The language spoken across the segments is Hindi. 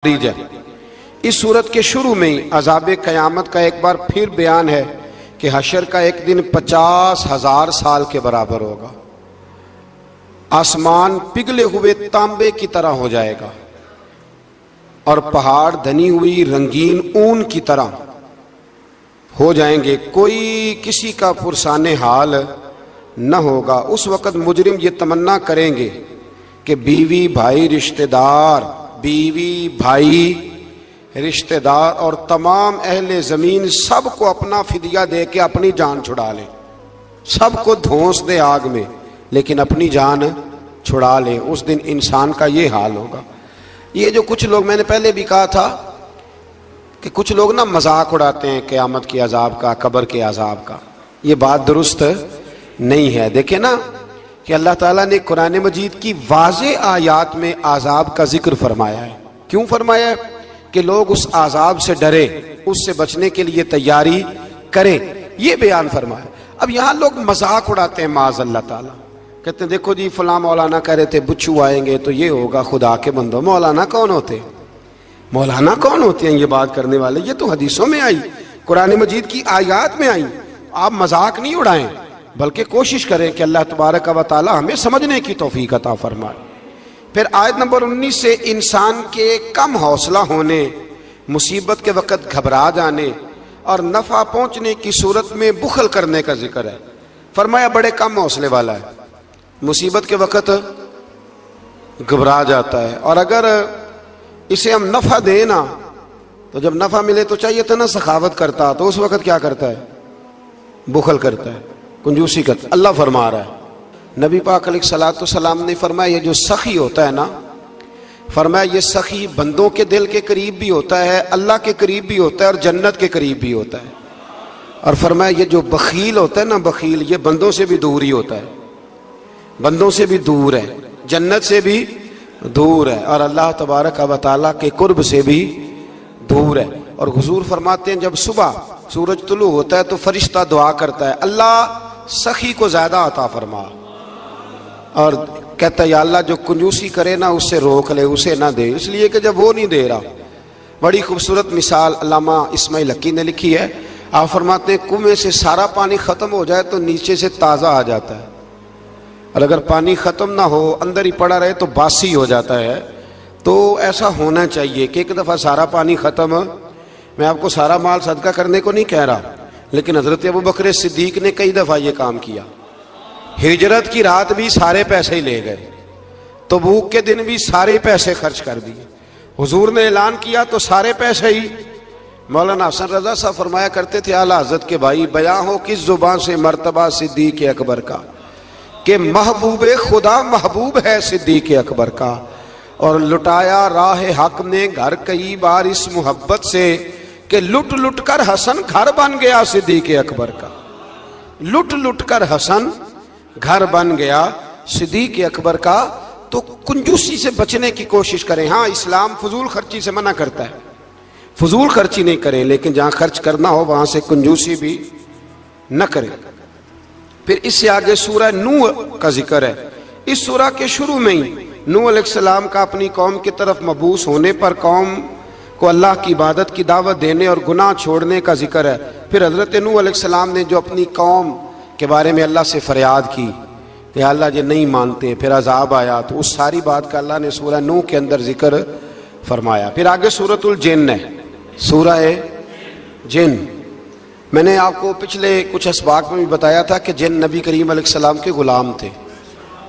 है। इस सूरत के शुरू में ही अज़ाब क़यामत का एक बार फिर बयान है कि हशर का एक दिन 50,000 साल के बराबर होगा। आसमान पिघले हुए तांबे की तरह हो जाएगा और पहाड़ धनी हुई रंगीन ऊन की तरह हो जाएंगे। कोई किसी का पुरसाने हाल न होगा। उस वक़्त मुजरिम ये तमन्ना करेंगे कि बीवी भाई रिश्तेदार, बीवी भाई रिश्तेदार और तमाम अहले ज़मीन सबको अपना फिदिया दे के अपनी जान छुड़ा ले, सबको धोंस दे आग में, लेकिन अपनी जान छुड़ा ले। उस दिन इंसान का ये हाल होगा। ये जो कुछ लोग, मैंने पहले भी कहा था कि कुछ लोग ना मजाक उड़ाते हैं क़यामत के अजाब का, कब्र के अजाब का। ये बात दुरुस्त नहीं है। देखे ना कि अल्लाह ताला ने कुरान मजीद की वाज़े आयात में अजाब का जिक्र फरमाया है। क्यों फरमाया है? कि लोग उस अजाब से डरे, उससे बचने के लिए तैयारी करें, ये बयान फरमाया। अब यहाँ लोग मजाक उड़ाते हैं माज़ अल्लाह ताला, कहते हैं देखो जी फलां मौलाना कह रहे थे बुच्चू आएंगे तो ये होगा। खुदा के बंदो, मौलाना कौन होते हैं? मौलाना कौन होते हैं ये बात करने वाले? ये तो हदीसों में आई, कुरान मजीद की आयात में आई। आप मजाक नहीं उड़ाएं, बल्कि कोशिश करें कि अल्लाह तबारक व तआला हमें समझने की तौफीक अता फरमाए। फिर आयत नंबर 19 से इंसान के कम हौसला होने, मुसीबत के वक़्त घबरा जाने और नफ़ा पहुँचने की सूरत में बुखल करने का जिक्र है। फरमाया बड़े कम हौसले वाला है, मुसीबत के वक़्त घबरा जाता है। और अगर इसे हम नफ़ा दें ना, तो जब नफ़ा मिले तो चाहिए था ना सखावत करता, तो उस वक़्त क्या करता है? बुखल करता है, कंजूसी करता है। अल्लाह फरमा रहा है, नबी पाक अलैहिस्सलाम ने फरमाया ये जो सखी होता है ना, फरमाया ये सखी बंदों के दिल के करीब भी होता है, अल्लाह के करीब भी होता है और जन्नत के करीब भी होता है। और फरमाया ये जो बखील होता है ना, बखील, ये बंदों से भी दूर ही होता है, बंदों से भी दूर है, जन्नत से भी दूर है और अल्लाह तबारक व तआला के कुर्ब से भी दूर है। और हुजूर फरमाते हैं जब सुबह सूरज तुलू होता है तो फरिश्ता दुआ करता है, अल्लाह सखी को ज़्यादा अता फरमा, और कहता है या अल्लाह जो कंजूसी करे ना उससे रोक ले, उसे ना दे, इसलिए कि जब वो नहीं दे रहा। बड़ी खूबसूरत मिसाल अल्लामा इस्माइल हकी ने लिखी है। आप फरमाते हैं कुएं से सारा पानी ख़त्म हो जाए तो नीचे से ताज़ा आ जाता है, और अगर पानी ख़त्म ना हो, अंदर ही पड़ा रहे तो बासी हो जाता है। तो ऐसा होना चाहिए कि एक दफ़ा सारा पानी ख़त्म, मैं आपको सारा माल सदका करने को नहीं कह रहा, लेकिन हज़रत अबू बकर सिद्दीक ने कई दफ़ा ये काम किया। हिजरत की रात भी सारे पैसे ही ले गए, तबूक के दिन भी सारे पैसे खर्च कर दिए। हुजूर ने ऐलान किया तो सारे पैसे ही। मौलाना हसन रजा साहब फरमाया करते थे आला हज़रत के भाई, बयां हो किस जुबान से मर्तबा सिद्दीक अकबर का, कि महबूब खुदा महबूब है सिद्दीक अकबर का, और लुटाया राह हक ने घर कई बार इस मोहब्बत से कि लुट लुट कर हसन घर बन गया सिद्दीक अकबर का। लुट लुट कर हसन घर बन गया सिद्दीक अकबर का। तो कंजूसी से बचने की कोशिश करें। हाँ, इस्लाम फजूल खर्ची से मना करता है, फजूल खर्ची नहीं करें, लेकिन जहाँ खर्च करना हो वहाँ से कंजूसी भी न करें। फिर इससे आगे सूरह नूह का जिक्र है। इस सूरह के शुरू में ही नूह अलैहिस्सलाम का अपनी कौम की तरफ मबूस होने पर कौम को अल्लाह की इबादत की दावत देने और गुनाह छोड़ने का जिक्र है। फिर हज़रत नूह अलैहिस्सलाम ने जो अपनी कौम के बारे में अल्लाह से फरियाद की कि अल्लाह ये नहीं मानते, फिर अजाब आया, तो उस सारी बात का अल्लाह ने सूरह नूह के अंदर जिक्र फरमाया। फिर आगे सूरतुल जिन्न है, सूरह जिन्न। मैंने आपको पिछले कुछ असबाक में भी बताया था कि जिन्न नबी करीम अलैहिस्सलाम के ग़ुलाम थे,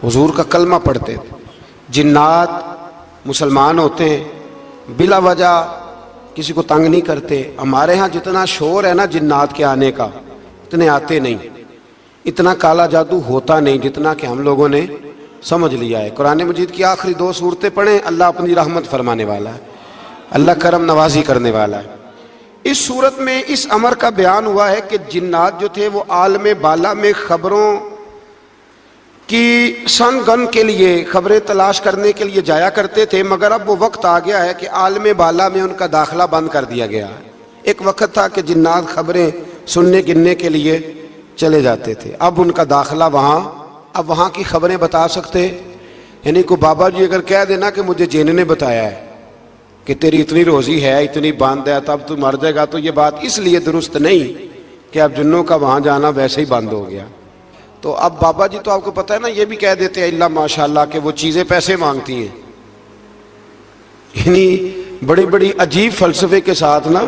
हुजूर का कलमा पढ़ते थे। जिन्नात मुसलमान होते हैं, बिला वजह किसी को तंग नहीं करते। हमारे यहाँ जितना शोर है ना जिन्नात के आने का, इतने आते नहीं, इतना काला जादू होता नहीं जितना कि हम लोगों ने समझ लिया है। कुरान मजीद की आखिरी 2 सूरतें पढ़ें, अल्लाह अपनी रहमत फरमाने वाला है, अल्लाह करम नवाजी करने वाला है। इस सूरत में इस अमर का बयान हुआ है कि जिन्नात जो थे वो आलम बाला में खबरों की सन गन के लिए, खबरें तलाश करने के लिए जाया करते थे, मगर अब वो वक्त आ गया है कि आलम बाला में उनका दाखिला बंद कर दिया गया है। एक वक्त था कि जिन्नात खबरें सुनने गिनने के लिए चले जाते थे, अब उनका दाखिला वहाँ, अब वहाँ की खबरें बता सकते। यानी को बाबा जी अगर कह देना कि मुझे जिन ने बताया है, कि तेरी इतनी रोजी है, इतनी बंद है, तब तू मर जाएगा, तो ये बात इसलिए दुरुस्त नहीं कि अब जिन्नों का वहां जाना वैसे ही बंद हो गया। तो अब बाबा जी तो आपको पता है ना, ये भी कह देते हैं अल्लाह माशाल्लाह कि वो चीजें पैसे मांगती हैं, यानी बड़ी बड़ी अजीब फलसफे के साथ ना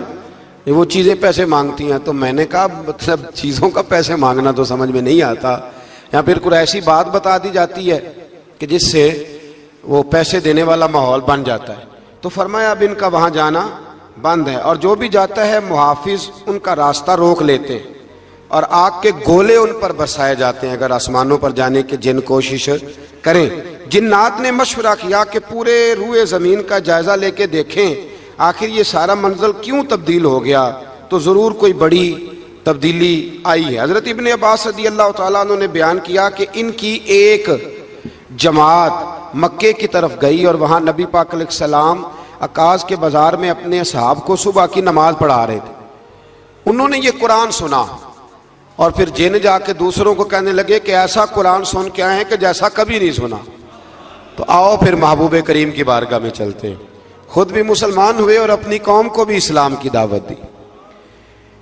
वो चीजें पैसे मांगती हैं। तो मैंने कहा मतलब चीजों का पैसे मांगना तो समझ में नहीं आता, या फिर कोई ऐसी बात बता दी जाती है कि जिससे वो पैसे देने वाला माहौल बन जाता है। तो फरमाया अब इनका वहां जाना बंद है, और जो भी जाता है मुहाफिज उनका रास्ता रोक लेते हैं और आग के गोले उन पर बरसाए जाते हैं अगर आसमानों पर जाने की जिन कोशिश करें। जिन्नात ने मशवरा किया कि पूरे रूए जमीन का जायजा लेके देखें आखिर ये सारा मंजर क्यों तब्दील हो गया, तो जरूर कोई बड़ी तब्दीली आई है। हजरत इब्ने अब्बास रज़ी अल्लाह तआला अन्हु ने बयान किया कि इनकी एक जमात मक्के की तरफ गई और वहां नबी पाक अलैहिस्सलाम अकाज के बाजार में अपने असहाब को सुबह की नमाज पढ़ा रहे थे। उन्होंने ये कुरान सुना और फिर जिन जाके दूसरों को कहने लगे कि ऐसा कुरान सुन के आए हैं कि जैसा कभी नहीं सुना। तो आओ फिर महबूब करीम की बारगाह में चलते हैं। खुद भी मुसलमान हुए और अपनी कौम को भी इस्लाम की दावत दी।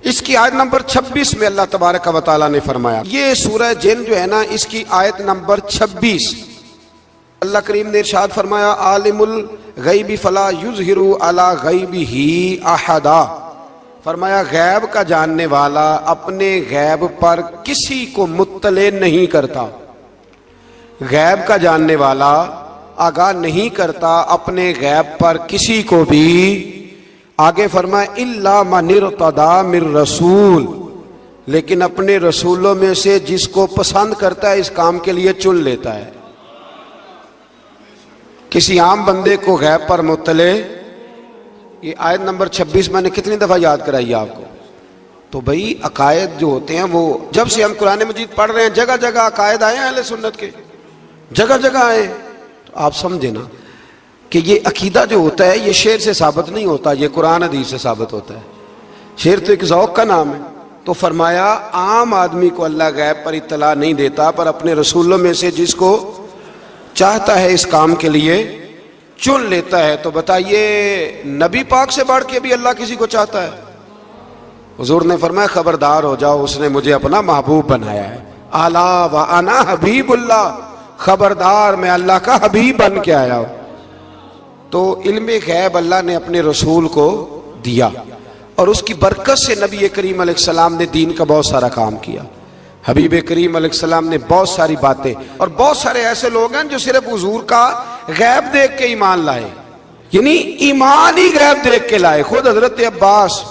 इसकी आयत नंबर 26 में अल्लाह तबारक व तआला ने फरमाया, ये सूरह जिन जो है ना, इसकी आयत नंबर 26 अल्लाह करीम ने इरशाद फरमाया, आलिमुल गैबी फला युज़हिरु अला गैबिही अहदा। फरमाया गैब का जानने वाला अपने गैब पर किसी को मुत्तले नहीं करता, गैब का जानने वाला आगाह नहीं करता अपने गैब पर किसी को भी। आगे फरमाया इल्ला मन इर्तदा मिर रसूल, लेकिन अपने रसूलों में से जिसको पसंद करता है इस काम के लिए चुन लेता है। किसी आम बंदे को गैब पर मुत्तले, ये आयत नंबर 26 मैंने कितनी दफा याद कराई आपको। तो भाई अकायद जो होते हैं वो जब से हम कुरान मजीद पढ़ रहे हैं जगह जगह अकायद आए हैं अहले सुन्नत के, जगह जगह आए। तो आप समझे ना कि ये अकीदा जो होता है ये शेर से साबित नहीं होता, ये कुरान हदीस से साबित होता है। शेर तो एक ज़ौक़ का नाम है। तो फरमाया आम आदमी को अल्लाह गैब पर इत्तला नहीं देता, पर अपने रसूलों में से जिसको चाहता है इस काम के लिए चुन लेता है। तो बताइए नबी पाक से बढ़ के भी अल्लाह किसी को चाहता है? हुजूर ने फरमाया खबरदार हो जाओ, उसने मुझे अपना महबूब बनाया है। आला व अना हबीबुल्लाह, खबरदार मैं अल्लाह का हबीब बन के आया हूं। तो इल्मे गैब अल्लाह ने अपने रसूल को दिया और उसकी बरकत से नबी करीम अलैहिस्सलाम ने दीन का बहुत सारा काम किया। हबीब करीम अलैहिस्सलाम ने बहुत सारी बातें, और बहुत सारे ऐसे लोग हैं जो सिर्फ हुजूर का गैब देख के ईमान लाए, यानी ईमान ही गैब देख के लाए। खुद हजरत अब्बास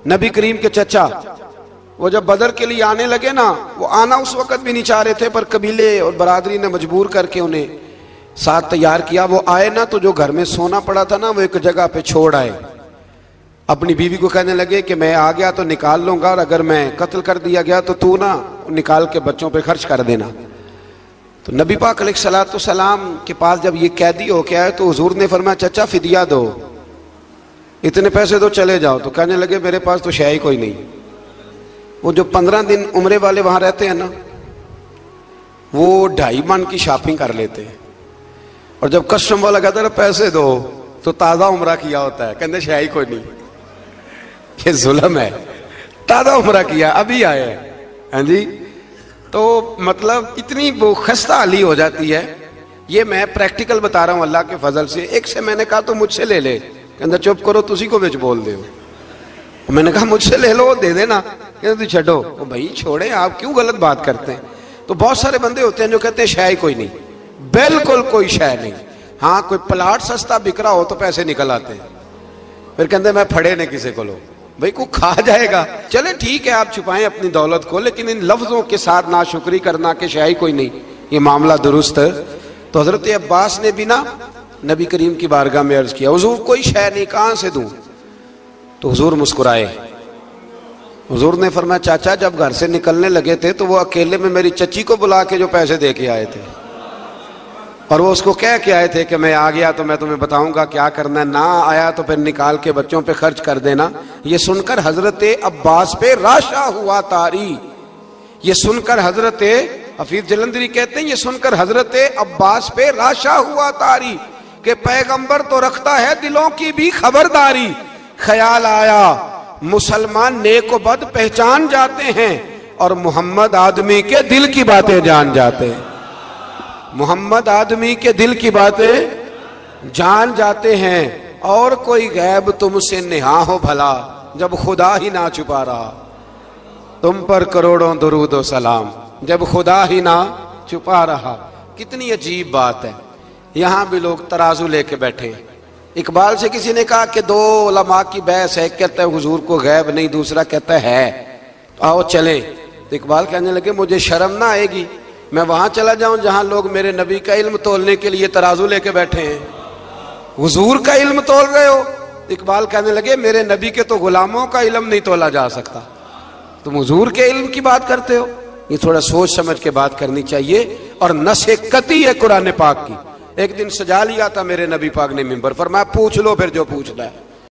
नबी करीम के चचा, वो जब बदर के लिए आने लगे ना, वो आना उस वक्त भी नहीं चाह रहे थे, पर कबीले और बरादरी ने मजबूर करके उन्हें साथ तैयार किया। वो आए ना तो जो घर में सोना पड़ा था ना वो एक जगह पे छोड़ आए। अपनी बीवी को कहने लगे कि मैं आ गया तो निकाल लूंगा, और अगर मैं कत्ल कर दिया गया तो तू ना निकाल के बच्चों पे खर्च कर देना। तो नबी पाक अलैहिस्सलाम के पास जब ये कैदी हो के आए तो हुजूर ने फरमाया चचा फिदिया दो, इतने पैसे दो, चले जाओ। तो कहने लगे मेरे पास तो शय ही कोई नहीं। वो जो 15 दिन उम्रे वाले वहां रहते हैं ना, वो 2.5 मन की शॉपिंग कर लेते हैं, और जब कस्टम वाला कहता है पैसे दो तो ताज़ा उम्रा किया होता है, कहते शय ही कोई नहीं। ये जुल्म है, ताज़ा उम्रा किया अभी आए हैं। हाँ जी, तो मतलब इतनी वो खस्ता हाली हो जाती है। ये मैं प्रैक्टिकल बता रहा हूँ अल्लाह के फजल से। एक से मैंने कहा तो मुझसे ले ले, कहता चुप करो तुसी को बिच बोल दे। मैंने कहा मुझसे ले लो, दे देना, कहते तू छोड़ो। भाई छोड़े, आप क्यों गलत बात करते हैं? तो बहुत सारे बंदे होते हैं जो कहते हैं शय कोई नहीं, बिल्कुल कोई शय नहीं। हाँ कोई प्लाट सस्ता बिक रहा हो तो पैसे निकल आते हैं, फिर कहते मैं फड़े ने किसी को लो, भाई को खा जाएगा। चले ठीक है आप छुपाएं अपनी दौलत को, लेकिन इन लफ्जों के साथ नाशुक्री करना कि शय कोई नहीं, ये मामला दुरुस्त है। तो हजरत अब्बास ने भी ना नबी करीम की बारगाह में अर्ज किया हुजूर कोई शय नहीं, कहां से दूं? तो हुजूर मुस्कुराए। हुजूर ने फरमाया चाचा जब घर से निकलने लगे थे तो वो अकेले में मेरी चची को बुला के जो पैसे दे के आए थे, और वो उसको कह के आए थे कि मैं आ गया तो मैं तुम्हें बताऊंगा क्या करना है, ना आया तो फिर निकाल के बच्चों पे खर्च कर देना। ये सुनकर हजरत अब्बास पे राशा हुआ तारी। ये सुनकर हजरत हफीज जलंधरी कहते हैं ये सुनकर हजरत अब्बास पे राशा हुआ तारी कि पैगंबर तो रखता है दिलों की भी खबरदारी। ख्याल आया मुसलमान नेक व बद पहचान जाते हैं और मोहम्मद आदमी के दिल की बातें जान जाते हैं। मोहम्मद आदमी के दिल की बातें जान जाते हैं। और कोई गैब तुमसे नेहा हो भला, जब खुदा ही ना छुपा रहा। तुम पर करोड़ों दुरूद व सलाम, जब खुदा ही ना छुपा रहा। कितनी अजीब बात है। यहां भी लोग तराजू लेके बैठे। इकबाल से किसी ने कहा कि दो उलमा की बहस है, कहता है हुजूर को गैब नहीं, दूसरा कहता है आओ चले। तो इकबाल कहने लगे मुझे शर्म ना आएगी, मैं वहां चला जाऊं जहां लोग मेरे नबी का इल्म तोलने के लिए तराजू लेके बैठे हैं। हुजूर का इल्म तोल रहे हो? इकबाल कहने लगे मेरे नबी के तो गुलामों का इल्म नहीं तोला जा सकता, तुम हुजूर के इल्म की बात करते हो। ये थोड़ा सोच समझ के बात करनी चाहिए। और नसे कती है कुरान पाक की। एक दिन सजा लिया था मेरे नबी पाक ने मिंबर पर, मैं पूछ लो फिर जो पूछना है।